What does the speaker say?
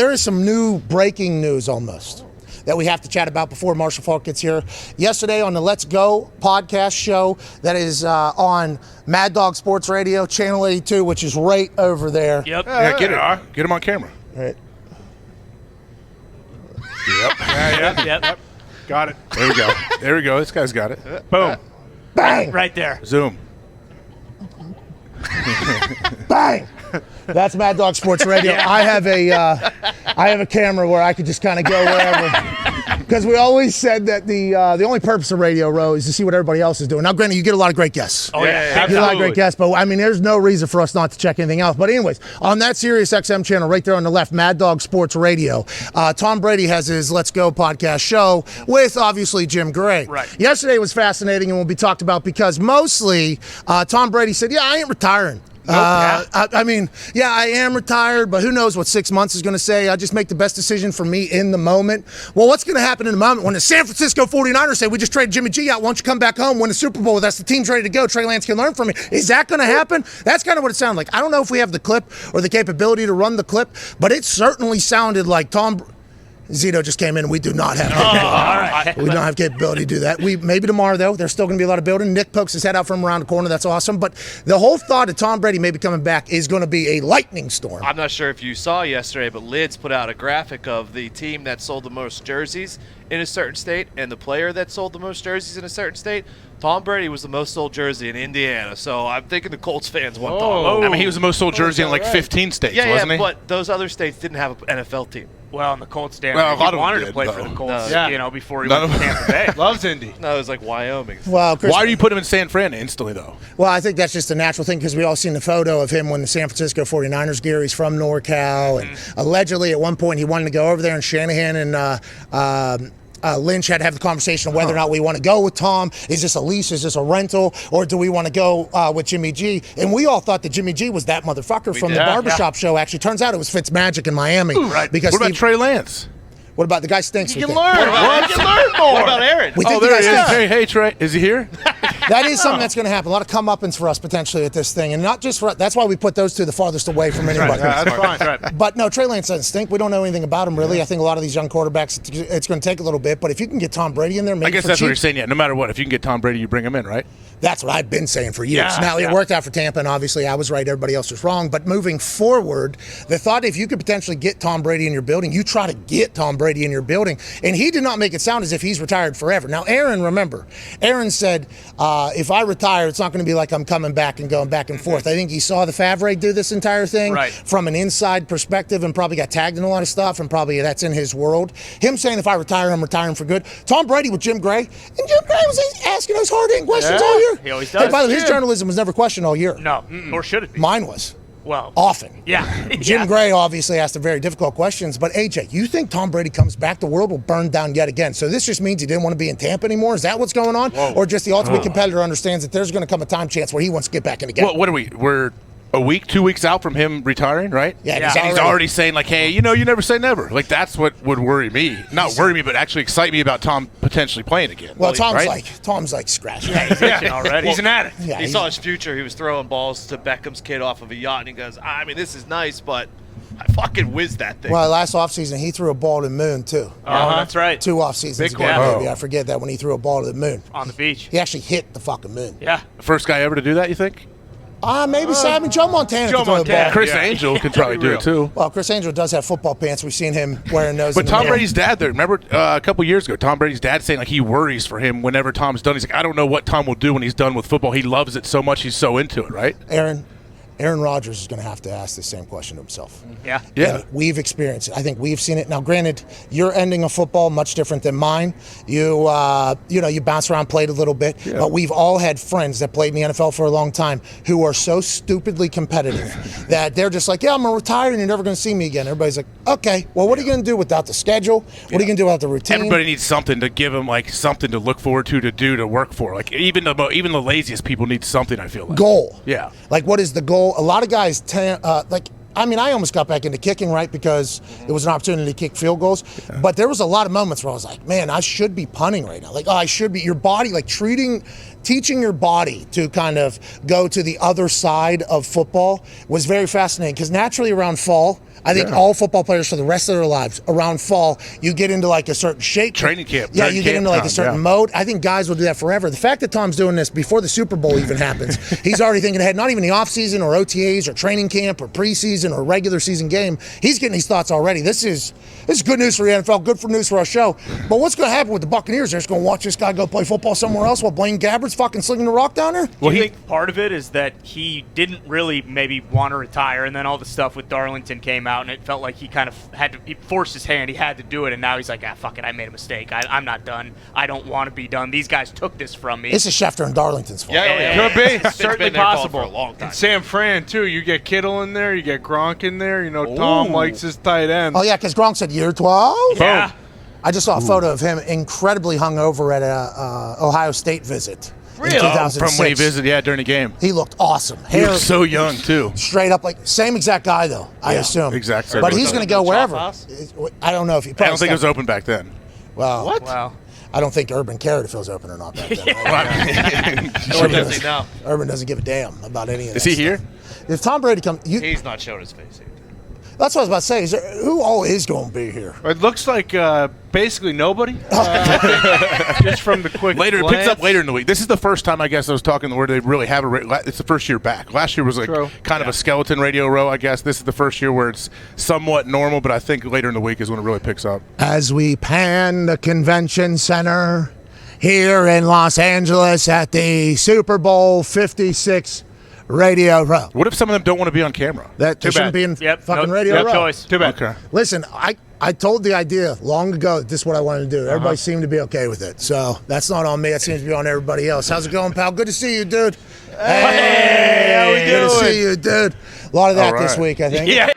There is some new breaking news almost that we have to chat about before Marshall Faulk gets here. Yesterday on the Let's Go podcast show that is on Mad Dog Sports Radio, Channel 82, which is right over there. Yep. Yeah, get it. Get him on camera. All right. Yep. Yep. Got it. There we go. There we go. This guy's got it. Boom. Bang! Right there. Zoom. Bang! That's Mad Dog Sports Radio. I have a camera where I could just kind of go wherever. Because we always said that the only purpose of Radio Row is to see what everybody else is doing. Now, granted, you get a lot of great guests. Oh, yeah. You get a lot of great guests, but I mean, there's no reason for us not to check anything else. But anyways, on that Sirius XM channel right there on the left, Mad Dog Sports Radio, Tom Brady has his Let's Go podcast show with, obviously, Jim Gray. Right. Yesterday was fascinating and will be talked about because mostly Tom Brady said, yeah, I ain't retiring. I mean, yeah, I am retired, but who knows what 6 months is going to say. I just make the best decision for me in the moment. Well, what's going to happen in the moment when the San Francisco 49ers say, we just traded Jimmy G out, why don't you come back home, win the Super Bowl, that's the team's ready to go, Trey Lance can learn from me. Is that going to happen? That's kind of what it sounded like. I don't know if we have the clip or the capability to run the clip, but it certainly sounded like Zito just came in, and we do not have capability. All right. We don't have capability to do that. Maybe tomorrow, though. There's still going to be a lot of building. Nick pokes his head out from around the corner. That's awesome. But the whole thought of Tom Brady maybe coming back is going to be a lightning storm. I'm not sure if you saw yesterday, but Lids put out a graphic of the team that sold the most jerseys in a certain state and the player that sold the most jerseys in a certain state. Tom Brady was the most sold jersey in Indiana, so I'm thinking the Colts fans want Tom. I mean, he was the most sold jersey in like 15 states, wasn't he? But those other states didn't have an NFL team. Well, and the Colts, Dan, Well, a lot he of wanted them to play did, for the though. Colts, No. before he None went of to them. Tampa Bay. Loves Indy. No, it was like Wyoming. Well, Chris, Why do you put him in San Fran instantly, though? Well, I think that's just a natural thing because we all seen the photo of him when the San Francisco 49ers gear. He's from NorCal, and allegedly at one point he wanted to go over there, and Shanahan and Lynch had to have the conversation of whether or not we want to go with Tom. Is this a lease? Is this a rental? Or do we want to go with Jimmy G? And we all thought that Jimmy G was that motherfucker from the barbershop show. Actually, turns out it was Fitzmagic in Miami. Right. Because what about Trey Lance? What about the guy stinks? You can learn. You can learn more. What about Aaron? We think There he the guy is. stinks. Hey, Trey. Is he here? That is something that's going to happen. A lot of comeuppance for us potentially at this thing, and not just for that's why we put those two the farthest away from anybody. That's fine. Right. But no, Trey Lance doesn't stink. We don't know anything about him really. I think a lot of these young quarterbacks, it's going to take a little bit. But if you can get Tom Brady in there, maybe I guess for that's cheap, what you're saying. Yeah, no matter what, if you can get Tom Brady, you bring him in, right? That's what I've been saying for years. Now, it worked out for Tampa, and obviously I was right, everybody else was wrong. But moving forward, the thought if you could potentially get Tom Brady in your building, you try to get Tom Brady in your building. And he did not make it sound as if he's retired forever. Now, Aaron said, if I retire, it's not going to be like I'm coming back and going back and forth. I think he saw the Favre do this entire thing from an inside perspective and probably got tagged in a lot of stuff, and probably that's in his world. Him saying, if I retire, I'm retiring for good. Tom Brady with Jim Gray, and Jim Gray was asking us hard-hitting questions all year. He always does. Hey, by the way, his journalism was never questioned all year. No, nor should it be. Mine was. Well, often. Yeah. Jim Gray obviously asked the very difficult questions, but AJ, you think Tom Brady comes back, the world will burn down yet again. So this just means he didn't want to be in Tampa anymore? Is that what's going on? Whoa. Or just the ultimate competitor understands that there's going to come a time chance where he wants to get back in the game? What are we? We're a week, 2 weeks out from him retiring, right? Yeah. And he's already saying, like, hey, you never say never. Like, that's what would worry me. Not worry me, but actually excite me about Tom potentially playing again. Well, Tom's right? like scratching. Yeah, he's itching already. Well, he's an addict. Yeah, he saw his future. He was throwing balls to Beckham's kid off of a yacht, and he goes, I mean, this is nice, but I fucking whizzed that thing. Well, last offseason, he threw a ball to the moon, too. Oh, that's right. 2 offseasons ago, maybe. I forget that when he threw a ball to the moon. On the beach. He actually hit the fucking moon. Yeah. First guy ever to do that, you think? Maybe Joe Montana. Joe Montana. Chris Angel can probably do it, too. Well, Chris Angel does have football pants. We've seen him wearing those. But Tom Brady's dad, there. Remember a couple years ago, Tom Brady's dad saying like he worries for him whenever Tom's done. He's like, I don't know what Tom will do when he's done with football. He loves it so much. He's so into it, right? Aaron Rodgers is going to have to ask the same question to himself. Yeah. And we've experienced it. I think we've seen it. Now, granted, your ending of football much different than mine. You bounce around, played a little bit, but we've all had friends that played in the NFL for a long time who are so stupidly competitive that they're just like, yeah, I'm going to retire and you're never going to see me again. Everybody's like, okay, well, what are you going to do without the schedule? What are you going to do without the routine? Everybody needs something to give them, like something to look forward to do, to work for. Like even the laziest people need something, I feel like. Goal. Yeah. Like, what is the goal? A lot of guys I almost got back into kicking, right, because it was an opportunity to kick field goals. Yeah. But there was a lot of moments where I was like, man, I should be punting right now. Like, I should be. Your body, like teaching your body to kind of go to the other side of football was very fascinating because naturally around fall, I think all football players for the rest of their lives, around fall, you get into like a certain shape. Training camp. Yeah, you get into like a certain mode. I think guys will do that forever. The fact that Tom's doing this before the Super Bowl even happens, he's already thinking ahead, not even the offseason or OTAs or training camp or preseason or regular season game. He's getting these thoughts already. This is good news for the NFL, good for news for our show. But what's going to happen with the Buccaneers? They're just going to watch this guy go play football somewhere else while Blaine Gabbert's fucking slinging the rock down there? Well, I think part of it is that he didn't really maybe want to retire, and then all the stuff with Darlington came out, and it felt like he kind of he forced his hand. He had to do it, and now he's like, fuck it, I made a mistake. I'm not done. I don't want to be done. These guys took this from me. This is Schefter and Darlington's fault. Could be. It's certainly possible. For a long time. And San Fran, too. You get Kittle in there. You get Gronk in there. You know, Tom likes his tight end. Oh, yeah, because Gronk said year 12? Yeah. I just saw a photo of him incredibly hungover at a Ohio State visit. Really? In 2006. From when he visited, during the game. He looked awesome. He Hair was so young, too. straight up, like same exact guy though. I assume. Exactly. But he's going to go wherever. I don't know if he. I don't think it was open back then. Well, What? Wow. I don't think Urban cared if it was open or not back then. Or does he now? Urban doesn't give a damn about any of that. Is he here? If Tom Brady comes, He's not showing his face here. that's what I was about to say. Who all is going to be here? It looks like basically nobody. Just from the quick It picks glance. up later in the week. This is the first time, I guess, I was talking where they really have it's the first year back. Last year was like kind of a skeleton radio row, I guess. This is the first year where it's somewhat normal, but I think later in the week is when it really picks up. As we pan the convention center here in Los Angeles at the Super Bowl 56 Radio Row. What if some of them don't want to be on camera? That Too shouldn't bad. be in fucking no, Radio no Row. choice. Too bad. Okay. Listen, I told the idea long ago that this is what I wanted to do. Everybody seemed to be okay with it. So that's not on me. That seems to be on everybody else. How's it going, pal? Good to see you, dude. Hey, how we doing? Good to see you, dude. A lot of that this week, I think. Yeah.